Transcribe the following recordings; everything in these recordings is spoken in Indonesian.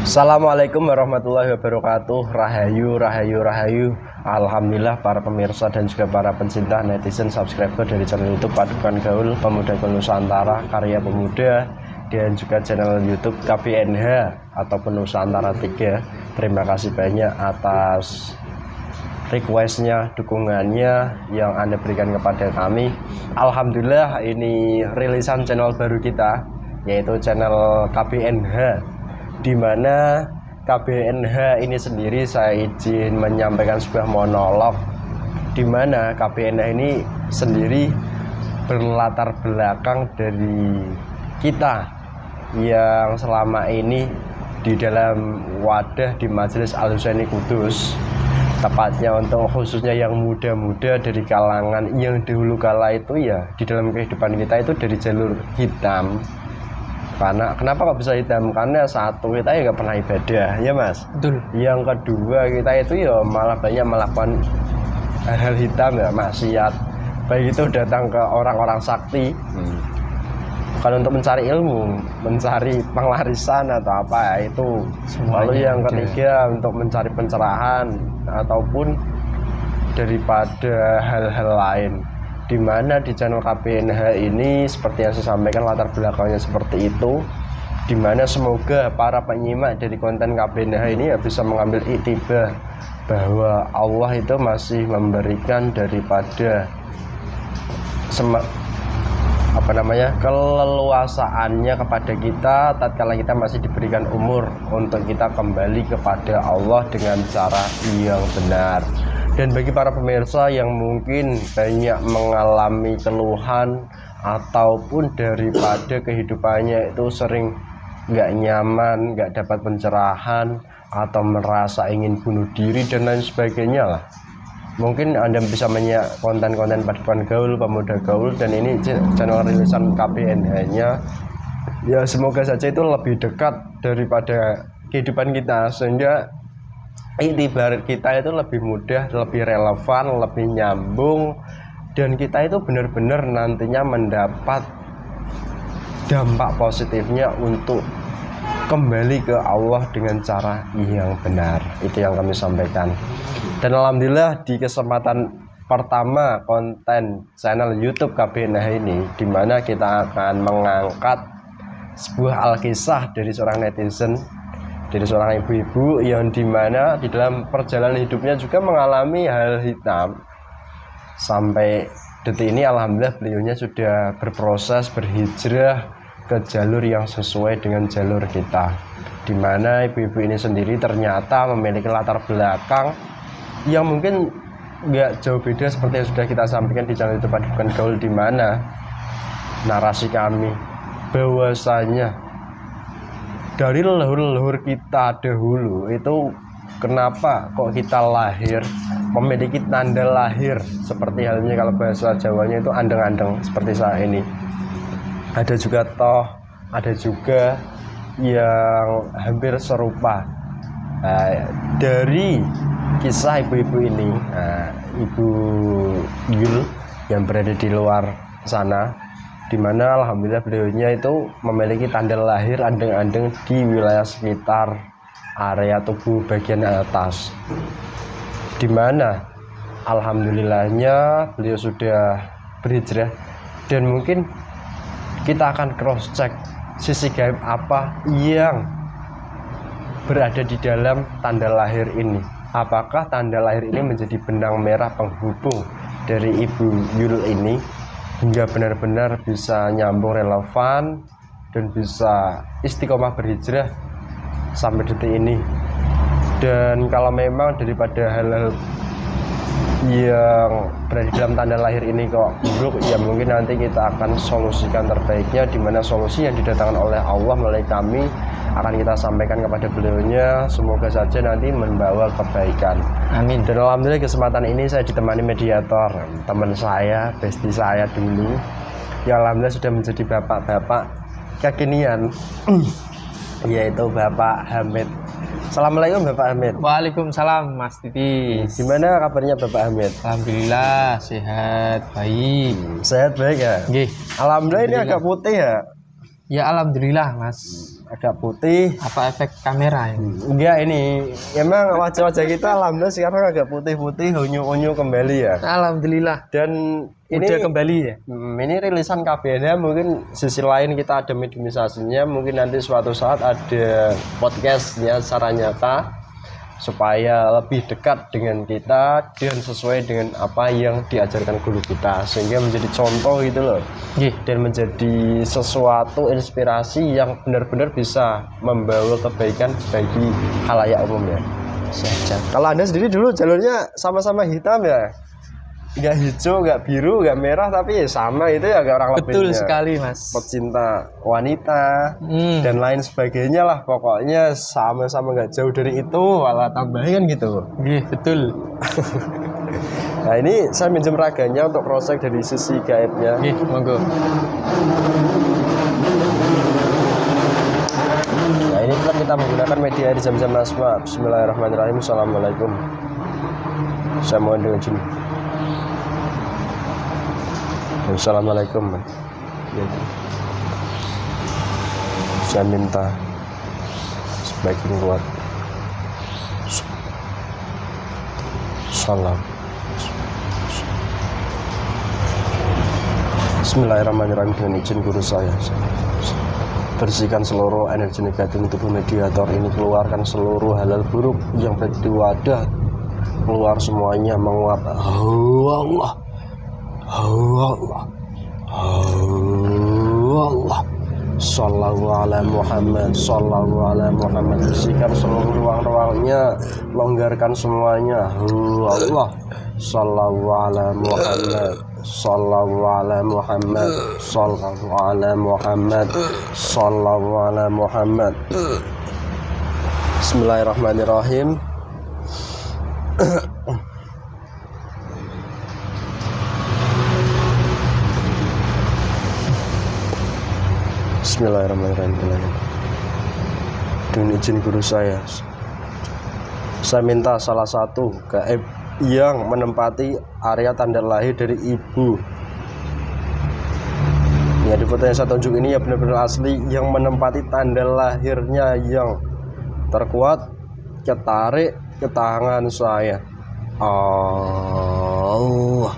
Assalamualaikum warahmatullahi wabarakatuh. Rahayu, rahayu, rahayu. Alhamdulillah para pemirsa dan juga para pencinta netizen subscriber dari channel YouTube Padukan Gaul Pemuda Nusantara Karya Pemuda dan juga channel YouTube KPNH ataupun Nusantara 3. Terima kasih banyak atas requestnya, dukungannya yang Anda berikan kepada kami. Alhamdulillah ini rilisan channel baru kita, yaitu channel KPNH, di mana KPNH ini sendiri saya izin menyampaikan sebuah monolog, di mana KPNH ini sendiri berlatar belakang dari kita yang selama ini di dalam wadah di Majelis Al-Husaini Kudus, tepatnya untuk khususnya yang muda-muda dari kalangan yang dahulu kala itu ya di dalam kehidupan kita itu dari jalur hitam. Karena kenapa kok bisa hitam? Karena satu, kita ya nggak pernah ibadah, ya mas. Betul. Yang kedua, kita itu ya malah banyak melakukan hal-hal hitam ya, maksiat. Baik itu datang ke orang-orang sakti, bukan untuk mencari ilmu, mencari penglarisan atau apa ya, itu. Lalu yang ketiga untuk mencari pencerahan ataupun daripada hal-hal lain. Di mana di channel KPNH ini seperti yang saya sampaikan latar belakangnya seperti itu, di mana semoga para penyimak dari konten KPNH ini bisa mengambil iktibar bahwa Allah itu masih memberikan daripada keleluasaannya kepada kita tatkala kita masih diberikan umur untuk kita kembali kepada Allah dengan cara yang benar. Dan bagi para pemirsa yang mungkin banyak mengalami keluhan ataupun daripada kehidupannya itu sering nggak nyaman, nggak dapat pencerahan atau merasa ingin bunuh diri dan lain sebagainya lah, mungkin Anda bisa menyimak konten-konten Padukan Gaul, Pemuda Gaul, dan ini channel rilisan KPNH-nya. Ya semoga saja itu lebih dekat daripada kehidupan kita, sehingga iktibar kita itu lebih mudah, lebih relevan, lebih nyambung, dan kita itu benar-benar nantinya mendapat dampak positifnya untuk kembali ke Allah dengan cara yang benar. Itu yang kami sampaikan. Dan alhamdulillah di kesempatan pertama konten channel YouTube KPNH ini, di mana kita akan mengangkat sebuah alkisah dari seorang netizen, dari seorang ibu-ibu yang dimana di dalam perjalanan hidupnya juga mengalami hal hitam. Sampai detik ini alhamdulillah beliaunya sudah berproses berhijrah ke jalur yang sesuai dengan jalur kita, dimana ibu-ibu ini sendiri ternyata memiliki latar belakang yang mungkin nggak jauh beda seperti yang sudah kita sampaikan di channel YouTube Padukan Gaul, di mana narasi kami bahwasanya dari leluhur-leluhur kita dahulu itu kenapa kok kita lahir memiliki tanda lahir seperti halnya kalau bahasa Jawanya itu andeng-andeng seperti saya ini. Ada juga ada juga yang hampir serupa. Dari kisah ibu-ibu ini, Ibu Yul yang berada di luar sana, dimana alhamdulillah beliaunya itu memiliki tanda lahir andeng-andeng di wilayah sekitar area tubuh bagian atas, dimana alhamdulillahnya beliau sudah berhijrah. Dan mungkin kita akan cross check sisi gaib apa yang berada di dalam tanda lahir ini. Apakah tanda lahir ini menjadi benang merah penghubung dari Ibu Yul ini hingga benar-benar bisa nyambung relevan dan bisa istiqomah berhijrah sampai detik ini. Dan kalau memang daripada hal-hal yang berada di dalam tanda lahir ini kok buruk, ya mungkin nanti kita akan solusikan terbaiknya, dimana solusi yang didatangkan oleh Allah melalui kami akan kita sampaikan kepada beliaunya. Semoga saja nanti membawa kebaikan. Amin. Dan alhamdulillah kesempatan ini saya ditemani mediator, teman saya, bestie saya dulu, yang alhamdulillah sudah menjadi bapak-bapak kekinian, yaitu Bapak Hamid. Assalamualaikum Bapak Hamid. Waalaikumsalam Mas Titi. Gimana kabarnya Bapak Hamid? Alhamdulillah sehat, baik. Sehat baik ya? Nggih. Alhamdulillah ini agak putih ya. Ya alhamdulillah mas. Agak putih. Apa efek kamera ini? Enggak, ini emang wajah-wajah kita alhamdulillah sekarang agak putih-putih, unyu-unyu kembali ya. Alhamdulillah. Dan ini Udah kembali ya. ini rilisan KBN-nya, mungkin sisi lain kita ada mediumisasinya, mungkin nanti suatu saat ada podcastnya secara nyata supaya lebih dekat dengan kita dan sesuai dengan apa yang diajarkan guru kita, sehingga menjadi contoh gitu loh. Dan menjadi sesuatu inspirasi yang benar-benar bisa membawa kebaikan bagi khalayak umum ya. Kalau Anda sendiri dulu jalurnya sama-sama hitam ya, nggak hijau, nggak biru, nggak merah, tapi sama itu ya, kayak orang lebihnya. Betul sekali mas. Pecinta wanita dan lain sebagainya lah, pokoknya sama-sama nggak jauh dari itu, malah tambahin kan gitu. Betul. Nah ini saya minjem raganya untuk cross check dari sisi gaibnya. Monggo. Nah ini kita menggunakan media di jam-jam asma. Bismillahirrahmanirrahim. Assalamualaikum. Saya mohon dengan izin. Assalamualaikum. Saya minta sebagian kuat. Salam. Bismillahirrahmanirrahim. Dengan izin guru saya, bersihkan seluruh energi negatif tubuh mediator ini, keluarkan seluruh halal buruk yang berada di wadah, keluar semuanya, menguap. Allah, Allah, Allah. Sallallahu ala Muhammad, sallallahu ala Muhammad. Bersihkan seluruh ruang-ruangnya, longgarkan semuanya. Allah, sallallahu ala Muhammad, sallallahu ala Muhammad, sallallahu ala Muhammad, sallallahu ala Muhammad. Bismillahirrahmanirrahim. Bismillahirrahmanirrahim. Dengan izin guru saya minta salah satu gaib yang menempati area tanda lahir dari ibu. Ya, di foto yang saya tunjuk ini ya benar-benar asli, yang menempati tanda lahirnya yang terkuat, ketarik ke tangan saya. Allah.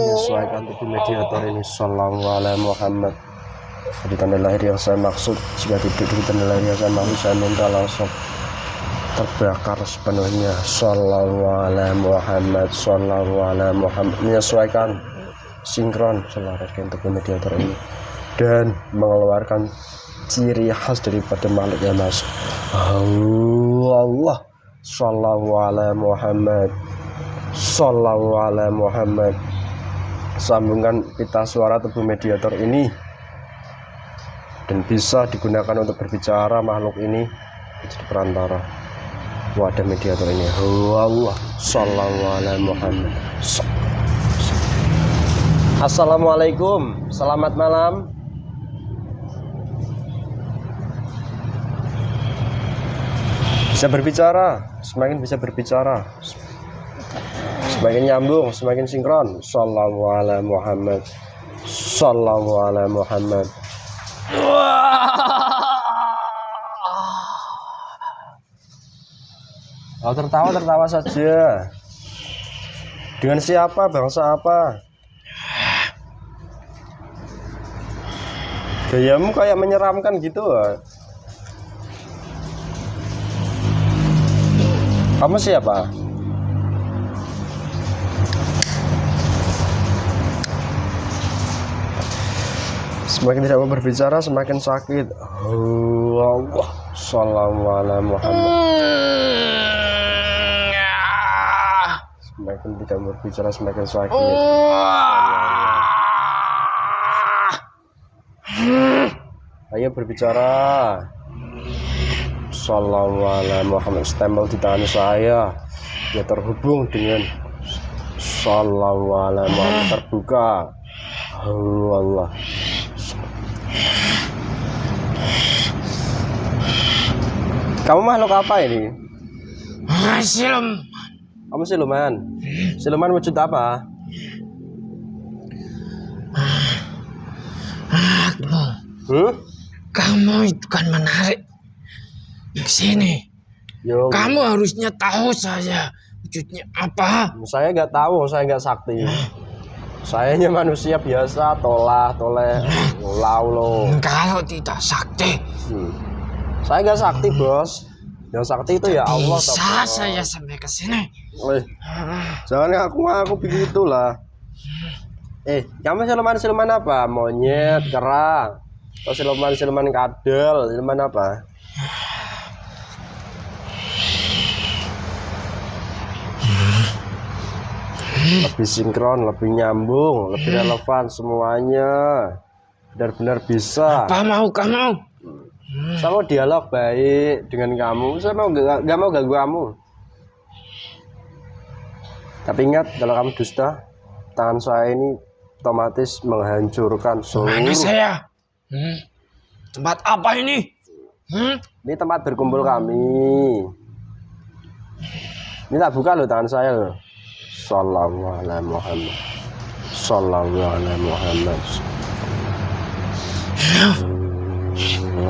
Menyesuaikan tubuh mediator ini. Sallallahu ala Muhammad. Di tanda lahir yang saya maksud, jika tidak di tanda lahir yang saya maksud, saya minta langsung terbakar sepenuhnya. Sallallahu ala Muhammad, sallallahu ala Muhammad. Menyesuaikan, sinkron selaras dengan tubuh mediator ini dan mengeluarkan ciri khas daripada makhluk yang masuk. Allah, sallallahu ala Muhammad, sallallahu ala Muhammad. Sambungkan pita suara tubuh mediator ini dan bisa digunakan untuk berbicara makhluk ini menjadi perantara wadah mediator ini. Allah, sallallahu ala Muhammad. Assalamualaikum, selamat malam. Bisa berbicara, semakin bisa berbicara, semakin nyambung, semakin sinkron. Sallallahu ala Muhammad, sallallahu ala Muhammad. Oh, tertawa saja. Dengan siapa, bangsa apa? Gayamu kayak menyeramkan gitu. Kamu siapa? Semakin tidak mau berbicara, semakin sakit. Allah, sallallahu ala Muhammad. Semakin tidak mau berbicara, semakin sakit. Ayo berbicara. Sallallahu ala Muhammad. Stempel di tangan saya ya terhubung dengan sallallahu ala Muhammad, terbuka. Allah. Kamu makhluk apa ini? Silem. Kamu siluman. Siluman wujud apa? Kamu itu kan menarik ke sini. Yo, Kamu harusnya tahu saya wujudnya apa. saya nggak tahu, saya nggak sakti. Saya hanya manusia biasa, toleh, laulo. Kalau tidak sakti, Saya nggak sakti, bos. Yang sakti itu ya Allah. bisa saya sampai ke sini. Jangan ngaku begitulah. Kamu siluman apa? Monyet, kera, atau siluman kadal, siluman apa? Lebih sinkron, lebih nyambung, lebih relevan semuanya. Benar-benar bisa. Apa mau kamu? Saya mau dialog baik dengan kamu. Saya mau nggak mau ganggu kamu. Tapi ingat, kalau kamu dusta, tangan saya ini otomatis menghancurkan Mana seluruh. saya? Tempat apa ini? Ini tempat berkumpul kami. Ini tak buka loh tangan saya loh. Sallallahu alaihi Muhammad. Sallallahu alaihi Muhammad.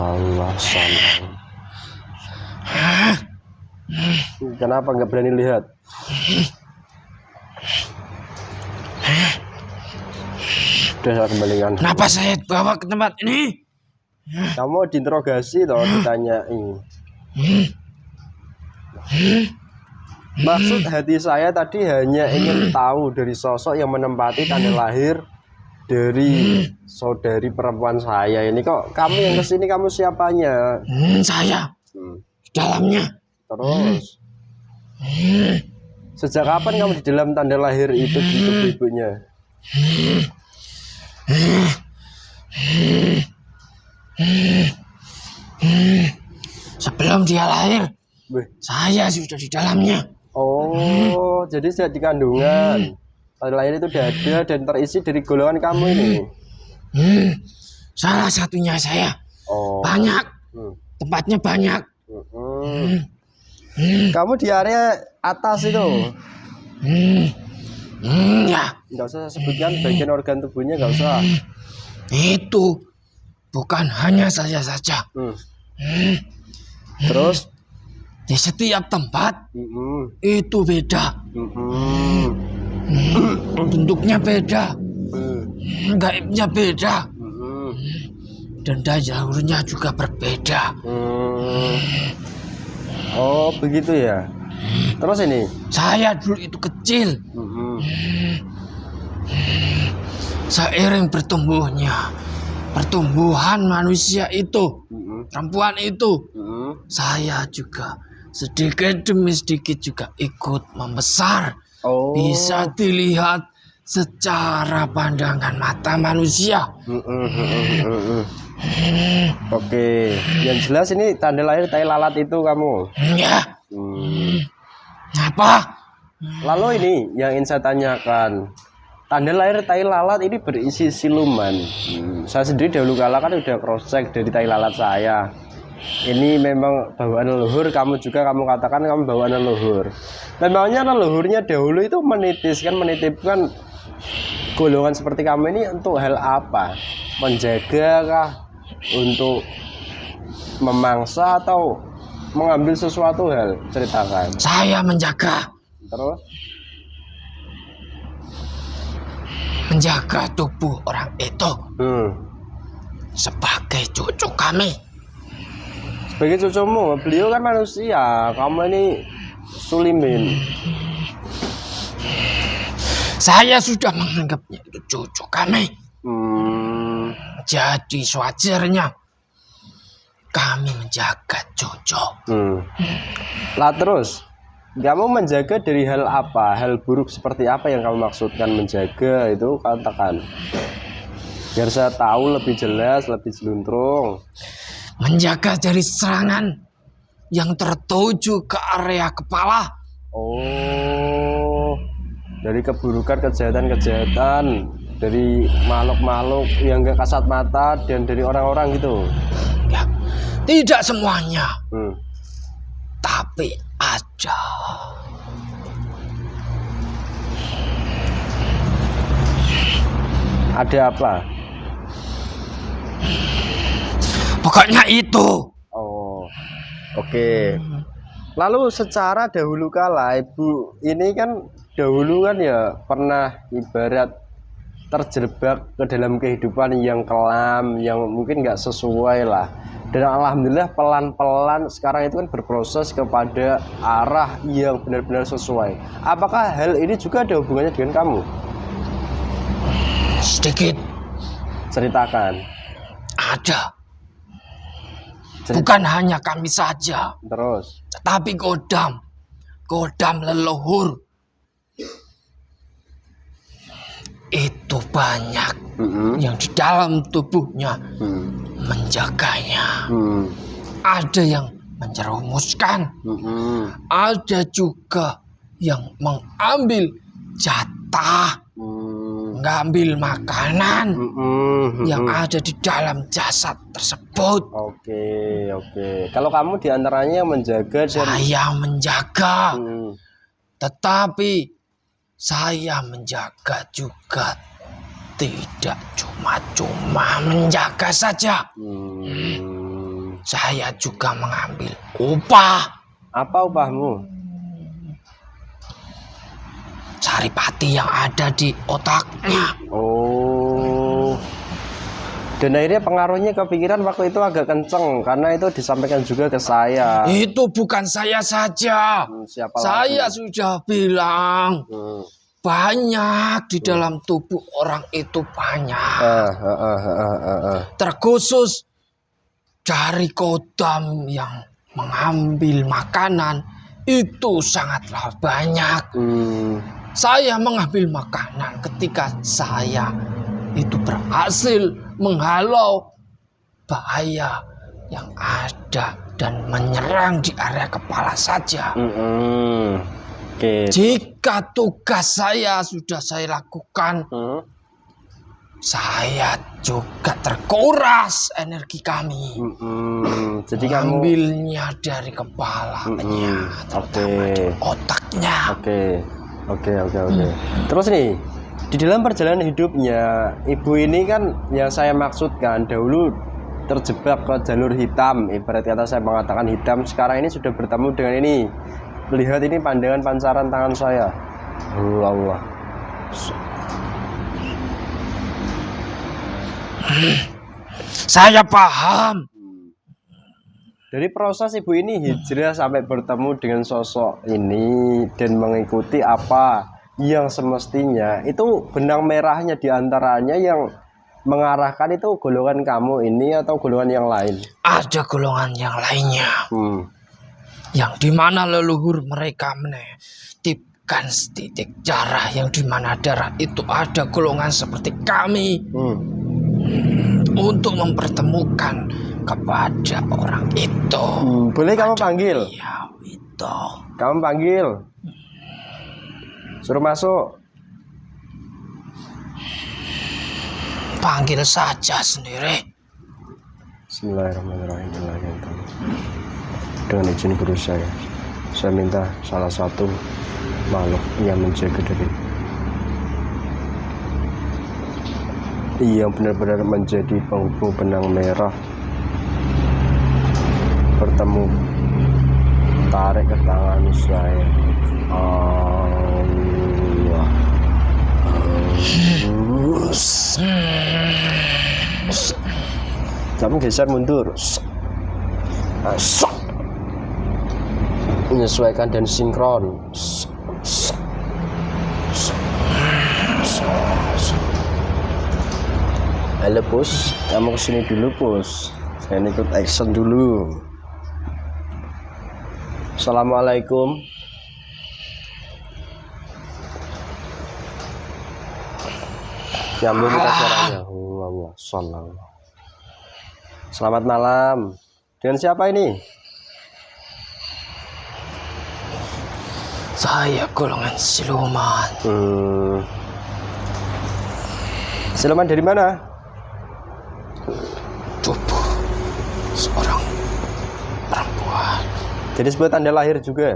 Allah salam. Kenapa nggak berani lihat? Sudah saya kembalikan. Kenapa saya bawa ke tempat ini? Kamu diinterogasi loh, ditanyai. Maksud hati saya tadi hanya ingin tahu dari sosok yang menempati tanda lahir dari saudari perempuan saya ini. Kok kamu yang kesini, kamu siapanya? Saya dalamnya. Terus sejak kapan kamu di dalam tanda lahir itu di tubuh ibunya? Sebelum dia lahir, Wih. saya sudah di dalamnya. Oh, jadi sejak di kandungan tanda lahir itu udah ada dan terisi dari golongan kamu ini. Salah satunya saya. Oh. Banyak. Tempatnya banyak. Kamu di area atas itu. Ya, Nggak usah sebutkan bagian organ tubuhnya, nggak usah. itu bukan hanya saya saja. Terus Di setiap tempat itu beda. Bentuknya beda. Gaibnya beda. Dan dayahurnya juga berbeda. Oh begitu ya. Terus ini Saya dulu itu kecil. Seiring pertumbuhan manusia itu, perempuan itu, saya juga sedikit demi sedikit juga ikut membesar. Oh. Bisa dilihat secara pandangan mata manusia. Oke, yang jelas ini tanda lahir tai lalat itu kamu. Ya. Apa? Lalu ini yang ingin saya tanyakan, tanda lahir tai lalat ini berisi siluman. Saya sendiri dahulu kala kan udah cross check dari tai lalat saya. Ini memang bawaan leluhur, kamu juga kamu katakan kamu bawaan leluhur. Memangnya leluhurnya dahulu itu menitipkan golongan seperti kamu ini untuk hal apa? Menjaga kah? Untuk memangsa atau mengambil sesuatu hal? Ceritakan. Saya menjaga Terus? menjaga tubuh orang itu sebagai cucu kami. Sebagai cucumu, beliau kan manusia, kamu ini sulimin. Saya sudah menganggapnya itu cucu kami. Jadi sewajarnya kami menjaga cucu. Lah terus, kamu menjaga dari hal apa? Hal buruk seperti apa yang kamu maksudkan menjaga itu? Katakan, biar saya tahu lebih jelas, lebih jeluntrung. Menjaga dari serangan yang tertuju ke area kepala. Oh, dari keburukan, kejahatan, dari makhluk-makhluk yang gak kasat mata dan dari orang-orang gitu. Ya, tidak semuanya. Tapi ada. Ada apa? Pokoknya itu. Oh, oke. Lalu secara dahulu kala ibu ini kan dahulu kan ya pernah ibarat terjebak ke dalam kehidupan yang kelam, yang mungkin nggak sesuai lah. Dan alhamdulillah pelan-pelan sekarang itu kan berproses kepada arah yang benar-benar sesuai. Apakah hal ini juga ada hubungannya dengan kamu? Sedikit Ceritakan. ada. Bukan hanya kami saja, Terus. tetapi Kodam leluhur itu banyak yang di dalam tubuhnya menjaganya. Ada yang menjerumuskan, ada juga yang mengambil jatah, mengambil makanan yang ada di dalam jasad tersebut. Oke. Kalau kamu diantaranya yang menjaga dan Saya menjaga, tetapi saya menjaga juga tidak cuma menjaga saja. Saya juga mengambil upah. apa upahmu? Saripati yang ada di otaknya. Oh. Dan akhirnya pengaruhnya ke pikiran waktu itu agak kenceng karena itu disampaikan juga ke saya. Itu bukan saya saja. Siapa Saya lagi? sudah bilang banyak di dalam tubuh orang itu banyak. Terkhusus dari Kodam yang mengambil makanan itu sangatlah banyak. Saya mengambil makanan ketika saya itu berhasil menghalau bahaya yang ada dan menyerang di area kepala saja. Oke. Jika tugas saya sudah saya lakukan, saya juga terkuras energi kami. Jadi kamu Ambilnya dari kepalanya, terutama di otaknya. Oke. Terus nih, di dalam perjalanan hidupnya, ibu ini kan yang saya maksudkan dahulu terjebak ke jalur hitam. Ibarat kata saya mengatakan hitam, sekarang ini sudah bertemu dengan ini. Lihat ini pandangan pancaran tangan saya. Allah. Saya paham. Dari proses ibu ini hijrah sampai bertemu dengan sosok ini dan mengikuti apa yang semestinya, itu benang merahnya diantaranya yang mengarahkan itu golongan kamu ini atau golongan yang lain? Ada golongan yang lainnya, yang dimana leluhur mereka menitipkan setitik darah, yang dimana darah itu ada golongan seperti kami untuk mempertemukan kepada orang itu. Boleh kamu panggil? Ya itu. Kamu panggil. Suruh masuk. Panggil saja sendiri. Bismillahirrahmanirrahim. Dengan izin guru saya minta salah satu makhluk yang menjaga dari yang benar-benar menjadi penghubung benang merah bertemu, tarik ke tangan saya. Allah. Kamu geser mundur. Menyesuaikan dan sinkron. Halo bos, kamu kesini dulu bos. Saya ikut action dulu. Assalamualaikum. Nyambung kita suaranya. Allah, sallallahu. Selamat malam. Dengan siapa ini? Saya golongan siluman. Siluman dari mana? Tubuh seorang perempuan. Jadi sebuah tanda lahir juga.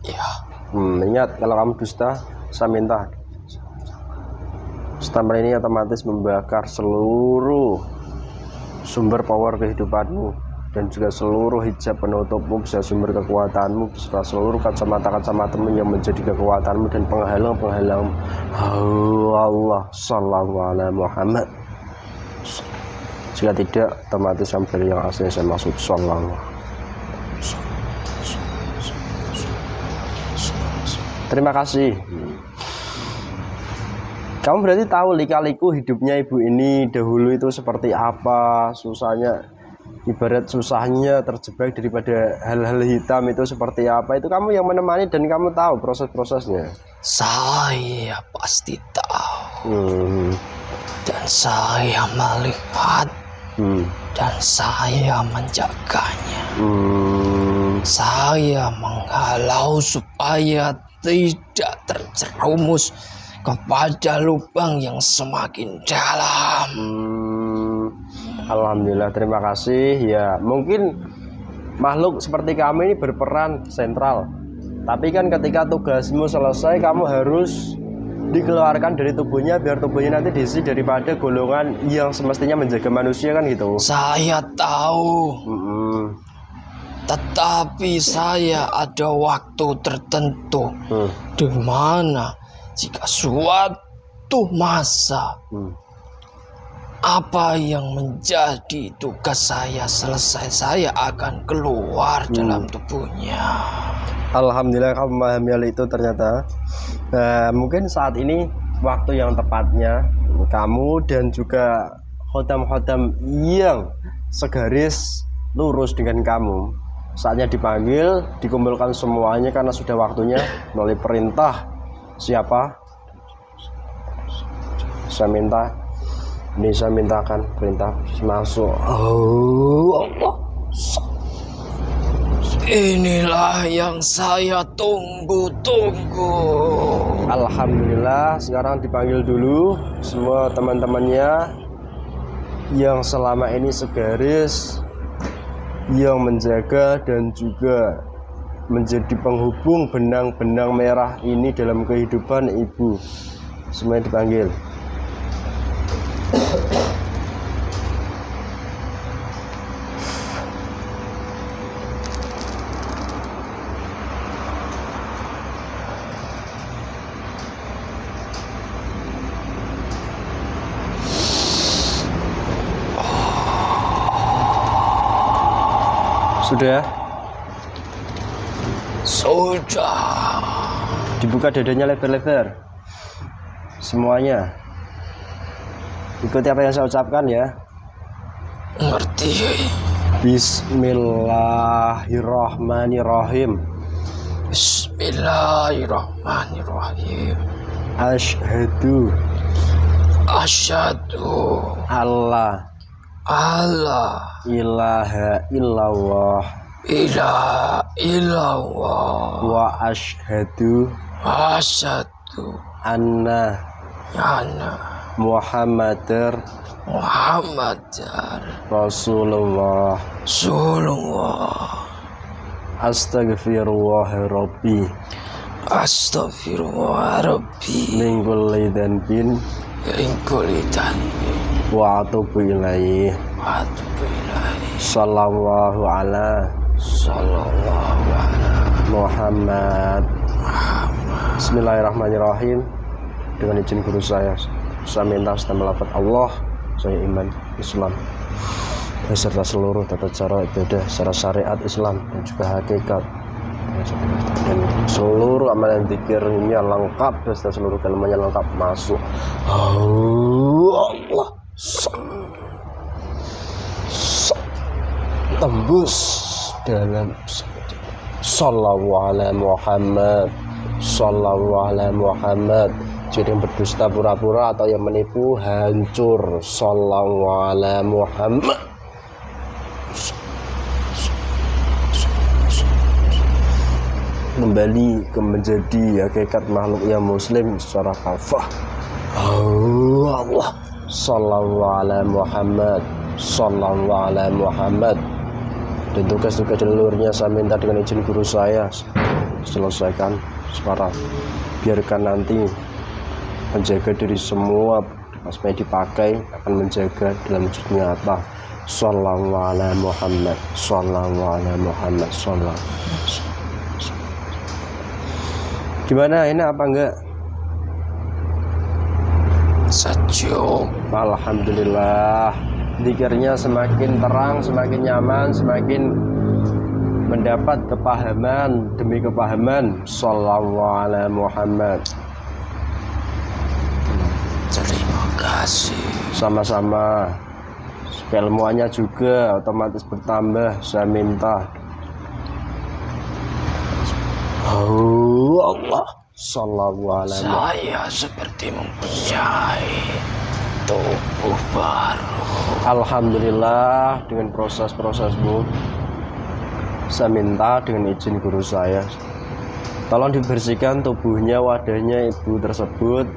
Ya, Ingat, kalau kamu dusta, saya minta stamper ini otomatis membakar seluruh sumber power kehidupanmu dan juga seluruh hijab penutupmu, bisa sumber kekuatanmu, beserta seluruh kacamata-kacamatamu yang menjadi kekuatanmu dan penghalang-penghalangmu. Allah sallallahu alaihi Muhammad. Jika tidak, otomatis sampai yang asli saya maksud sallallahu. Terima kasih. Kamu berarti tahu lika-liku hidupnya ibu ini dahulu itu seperti apa, susahnya, ibarat susahnya terjebak daripada hal-hal hitam itu seperti apa. Itu kamu yang menemani dan kamu tahu proses-prosesnya. saya pasti tahu. Dan saya melihat. Dan saya menjaganya. Saya menghalau supaya tidak terjerumus kepada lubang yang semakin dalam. Alhamdulillah, terima kasih. Ya, mungkin makhluk seperti kamu ini berperan sentral. Tapi kan ketika tugasmu selesai, kamu harus dikeluarkan dari tubuhnya biar tubuhnya nanti diisi daripada golongan yang semestinya menjaga manusia, kan gitu. Saya tahu. Tetapi saya ada waktu tertentu di mana jika suatu masa apa yang menjadi tugas saya selesai, saya akan keluar dalam tubuhnya. Alhamdulillah kamu memahami hal itu ternyata. Mungkin saat ini waktu yang tepatnya kamu dan juga khotam-khotam yang segaris lurus dengan kamu saatnya dipanggil, dikumpulkan semuanya karena sudah waktunya melalui perintah siapa? Saya mintakan perintah masuk. Allah. Inilah yang saya tunggu-tunggu. Alhamdulillah, sekarang dipanggil dulu semua teman-temannya yang selama ini segaris, yang menjaga dan juga menjadi penghubung benang-benang merah ini dalam kehidupan ibu. Semuanya dipanggil. Sudah? Sudah. Dibuka dadanya lebar-lebar. Semuanya. Ikuti apa yang saya ucapkan ya. Ngerti. Bismillahirrahmanirrahim. Bismillahirrahmanirrahim. Asyhadu Allah ilaha illallah wa asyhadu anna Muhammadar Rasulullah. Astaghfirullah Rabbi min kulli dhanbin wa atubu ilaihi. Sallallahu ala Muhammad. Bismillahirrahmanirrahim. Dengan izin guru saya minta setelah melafaz Allah, saya iman Islam beserta seluruh tata cara ibadah secara syariat Islam dan juga hakikat, dan seluruh amalan zikirnya lengkap beserta seluruh kalimatnya lengkap masuk. Allah tembus dalam sallallahu alaihi Muhammad, sallallahu alaihi Muhammad. Jadi yang berdusta pura-pura atau yang menipu hancur. Sallallahu alaihi Muhammad. Kembali ke menjadi hakikat makhluk yang muslim secara kafah. Allah sallallahu alaihi Muhammad, sallallahu alaihi Muhammad. Dan tugas-tugas leluhurnya saya minta dengan izin guru saya selesaikan sekarang. Biarkan nanti menjaga diri semua asma dipakai akan menjaga dalam wujud nyata. Shallallahu ala Muhammad, shallallahu ala Muhammad, shallallahu. Gimana, enak apa enggak? Sejuk. Alhamdulillah, zikirnya semakin terang, semakin nyaman, semakin mendapat kepahaman demi kepahaman. Shallallahu ala Muhammad. Terima kasih. Sama-sama. Keilmuannya juga otomatis bertambah. Saya minta. Oh Allah. Shallallahu ala Muhammad. Saya seperti mempunyai tubuh baru. Alhamdulillah, dengan proses-prosesmu saya minta dengan izin guru saya, tolong dibersihkan tubuhnya, wadahnya ibu tersebut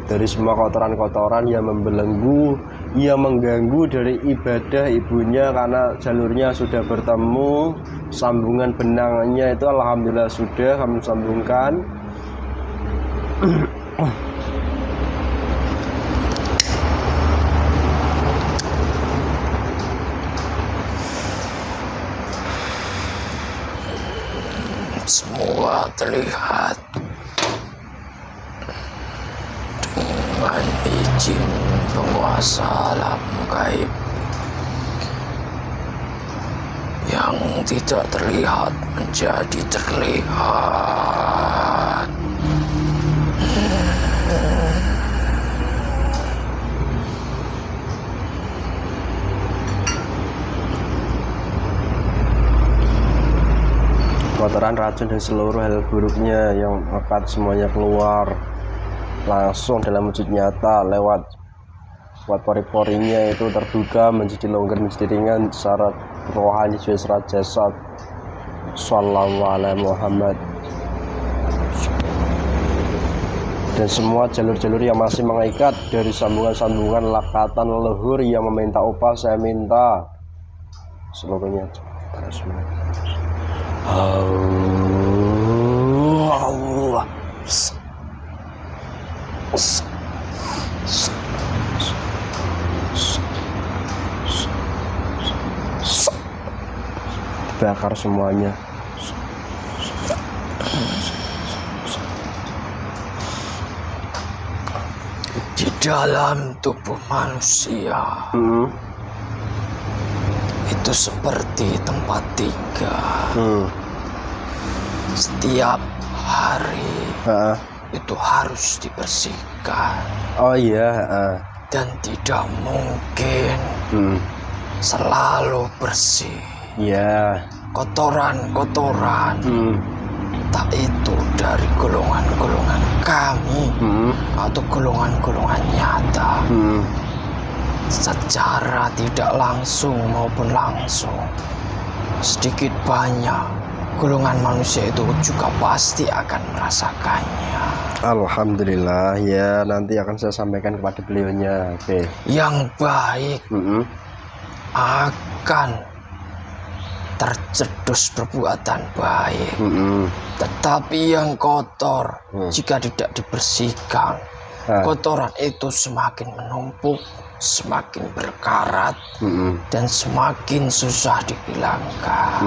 dari semua kotoran-kotoran yang membelenggu, yang mengganggu dari ibadah ibunya, karena jalurnya sudah bertemu, sambungan benangnya itu alhamdulillah sudah kami sambungkan. Semua terlihat dengan izin penguasa alam gaib yang tidak terlihat menjadi terlihat. Kotoran, racun, dan seluruh hal buruknya yang melekat semuanya keluar langsung dalam wujud nyata lewat pori-porinya itu terbuka menjadi longgar, menjadi ringan secara rohani, secara jasad. Shallallahu ala Muhammad. Dan semua jalur-jalur yang masih mengikat dari sambungan-sambungan lakatan leluhur yang meminta upah, saya minta seluruhnya Allah. Bakar semuanya. Di dalam tubuh manusia itu seperti tempat tiga. Setiap hari itu harus dibersihkan. Oh iya. Dan tidak mungkin selalu bersih. Iya. Kotoran-kotoran tak itu dari golongan-golongan kami atau golongan-golongan nyata, secara tidak langsung maupun langsung, sedikit banyak golongan manusia itu juga pasti akan merasakannya. Alhamdulillah, ya nanti akan saya sampaikan kepada beliaunya. Oke. Yang baik akan tercedus perbuatan baik, tetapi yang kotor jika tidak dibersihkan, kotoran itu semakin menumpuk, semakin berkarat, dan semakin susah dihilangkan.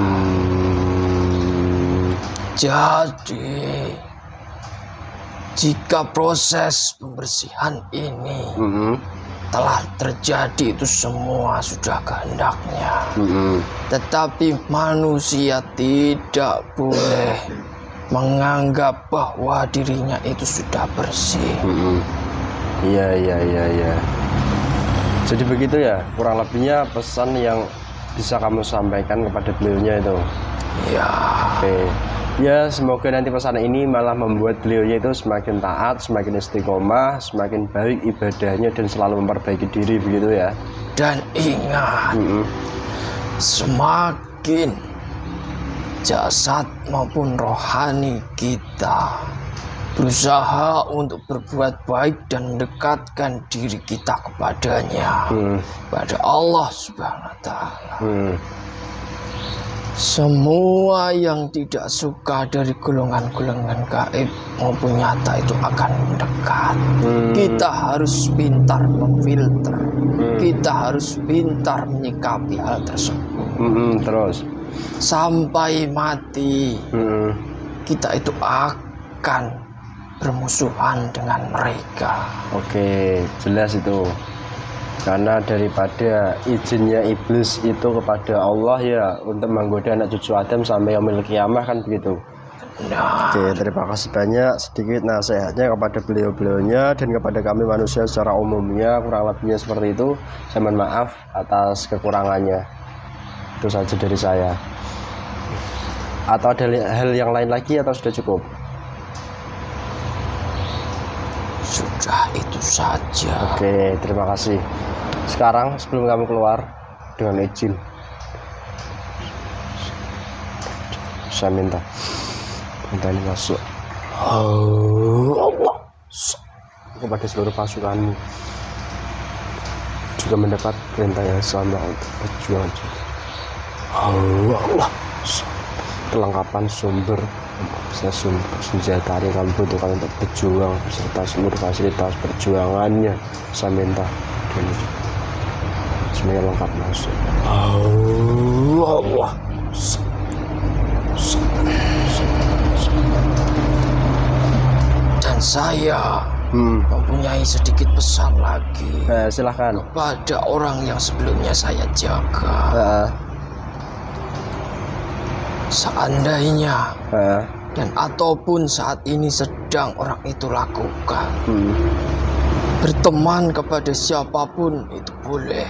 Jadi jika proses pembersihan ini telah terjadi, itu semua sudah kehendaknya. Tetapi manusia tidak boleh menganggap bahwa dirinya itu sudah bersih. Iya. Jadi begitu ya, kurang lebihnya pesan yang bisa kamu sampaikan kepada beliaunya itu. Ya. Oke. Ya, semoga nanti pesan ini malah membuat beliaunya itu semakin taat, semakin istiqomah, semakin baik ibadahnya, dan selalu memperbaiki diri, begitu ya. Dan ingat, semakin jasad maupun rohani kita berusaha untuk berbuat baik dan mendekatkan diri kita kepadanya, pada Allah Subhanahu wa Ta'ala, semua yang tidak suka dari golongan-golongan gaib maupun nyata itu akan mendekat. Kita harus pintar memfilter. Kita harus pintar menyikapi hal tersebut. Terus sampai mati kita itu akan bermusuhan dengan mereka. Oke, jelas itu. Karena daripada izinnya iblis itu kepada Allah ya untuk menggoda anak cucu Adam sampai yaumil kiamah kan begitu. Nah, Oke, terima kasih banyak sedikit nasihatnya kepada beliau-beliaunya dan kepada kami manusia secara umumnya, kurang lebihnya seperti itu. Saya mohon maaf atas kekurangannya. Itu saja dari saya. Atau ada hal yang lain lagi atau sudah cukup? sudah itu saja. Oke, terima kasih. Sekarang sebelum kamu keluar, dengan izin saya minta ini masuk Allah kepada seluruh pasukanmu juga mendapat perintah yang sama untuk berjuang. Allah, kelengkapan sumber senjata yang kamu butuhkan untuk berjuang beserta seluruh fasilitas perjuangannya saya minta dan semuanya lengkap masuk. Allah. Dan saya mempunyai sedikit pesan lagi. Silahkan kepada orang yang sebelumnya saya jaga. Seandainya dan ataupun saat ini sedang orang itu lakukan, berteman kepada siapapun itu boleh,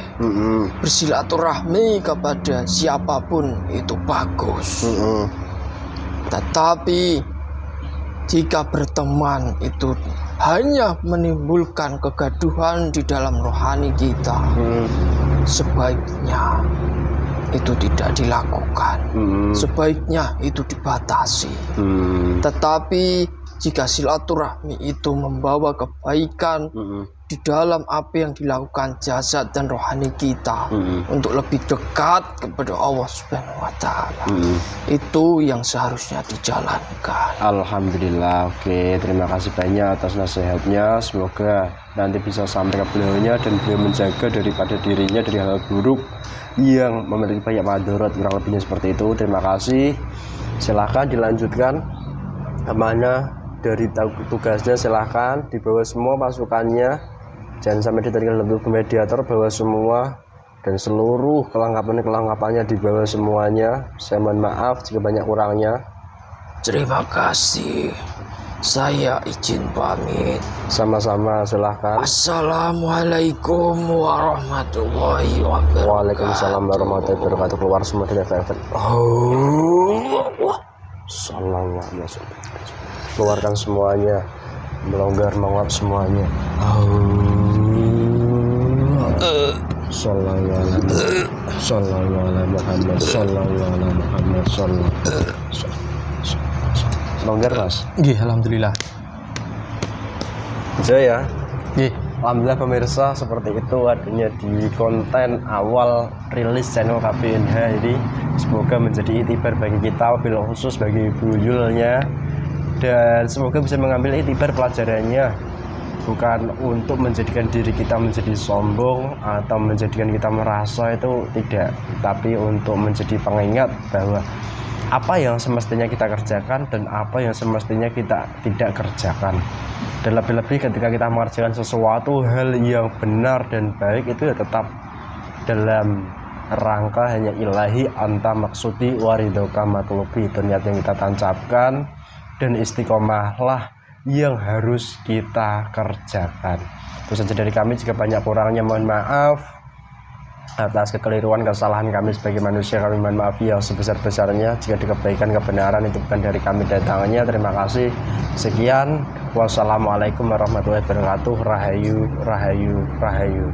bersilaturahmi kepada siapapun itu bagus, tetapi jika berteman itu hanya menimbulkan kegaduhan di dalam rohani kita, sebaiknya itu tidak dilakukan. Sebaiknya itu dibatasi. Tetapi jika silaturahmi itu membawa kebaikan di dalam apa yang dilakukan jasad dan rohani kita untuk lebih dekat kepada Allah Subhanahu wa Ta'ala, itu yang seharusnya dijalankan. Alhamdulillah. Oke, terima kasih banyak atas nasihatnya. Semoga nanti bisa sampai ke beliaunya dan beliau menjaga daripada dirinya dari hal buruk yang memiliki banyak madharat, kurang lebihnya seperti itu. Terima kasih. Silahkan dilanjutkan kemana dari tugasnya, silahkan dibawa semua pasukannya, jangan sampai ditinggal lebih ke mediator, bawa semua dan seluruh kelengkapannya dibawa semuanya. Saya mohon maaf jika banyak kurangnya. Terima kasih. Saya izin pamit. Sama-sama, silahkan. Assalamualaikum warahmatullahi wabarakatuh. Waalaikumsalam warahmatullahi wabarakatuh. Keluar semua dari efek. Sallallahu alaihi wasallam. Keluarkan semuanya, melonggar, menguap semuanya. Sallallahu alaihi Muhammad. Longgar mas? Nggih, alhamdulillah. Bisa ya? Nggih. Alhamdulillah pemirsa, seperti itu adanya di konten awal rilis channel KBNH ini. Semoga menjadi itibar bagi kita, wabil khusus bagi Ibu Yulnya, dan semoga bisa mengambil itibar pelajarannya, bukan untuk menjadikan diri kita menjadi sombong atau menjadikan kita merasa itu, tidak, tapi untuk menjadi pengingat bahwa apa yang semestinya kita kerjakan dan apa yang semestinya kita tidak kerjakan. Dan lebih-lebih ketika kita mengerjakan sesuatu hal yang benar dan baik, itu ya tetap dalam rangka hanya ilahi anta maksudi waridoka matlubi, itu niat yang kita tancapkan, dan istiqomahlah yang harus kita kerjakan. Itu saja dari kami. Jika banyak kurangnya mohon maaf atas kekeliruan kesalahan kami sebagai manusia. Kami mohon maaf yang sebesar-besarnya. Jika ada kebaikan kebenaran itu bukan dari kami datangnya. Terima kasih. Sekian. Wassalamualaikum warahmatullahi wabarakatuh. Rahayu, rahayu, rahayu.